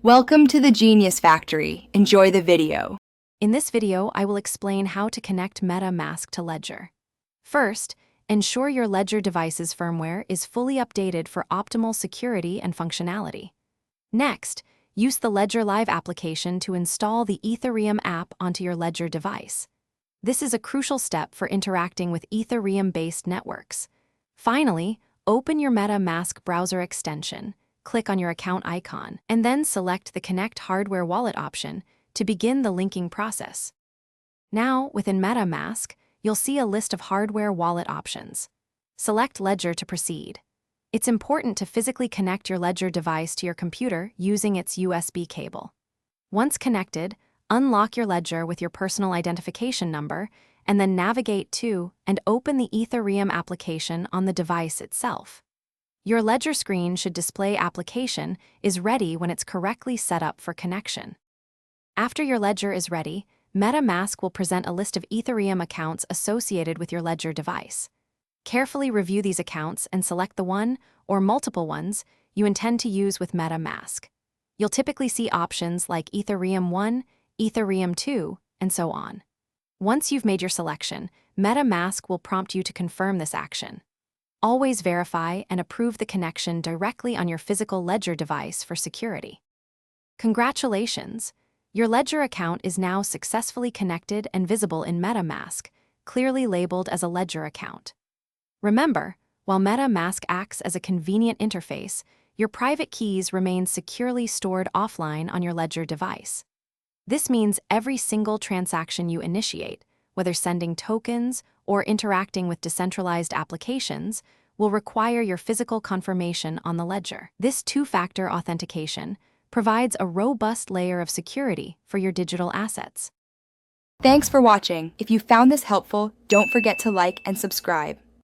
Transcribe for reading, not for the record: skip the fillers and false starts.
Welcome to the Genius Factory. Enjoy the video. In this video, I will explain how to connect MetaMask to Ledger. First, ensure your Ledger device's firmware is fully updated for optimal security and functionality. Next, use the Ledger Live application to install the Ethereum app onto your Ledger device. This is a crucial step for interacting with Ethereum-based networks. Finally, open your MetaMask browser extension, click on your account icon, and then select the Connect Hardware Wallet option to begin the linking process. Now, within MetaMask, you'll see a list of hardware wallet options. Select Ledger to proceed. It's important to physically connect your Ledger device to your computer using its USB cable. Once connected, unlock your Ledger with your personal identification number, and then navigate to and open the Ethereum application on the device itself. Your Ledger screen should display application is ready when it's correctly set up for connection. After your Ledger is ready, MetaMask will present a list of Ethereum accounts associated with your Ledger device. Carefully review these accounts and select the one or multiple ones you intend to use with MetaMask. You'll typically see options like Ethereum 1, Ethereum 2, and so on. Once you've made your selection, MetaMask will prompt you to confirm this action. Always verify and approve the connection directly on your physical Ledger device for security. Congratulations! Your Ledger account is now successfully connected and visible in MetaMask, clearly labeled as a Ledger account. Remember, while MetaMask acts as a convenient interface, your private keys remain securely stored offline on your Ledger device. This means every single transaction you initiate, whether sending tokens or interacting with decentralized applications, will require your physical confirmation on the Ledger. This two-factor authentication provides a robust layer of security for your digital assets. Thanks for watching. If you found this helpful, don't forget to like and subscribe.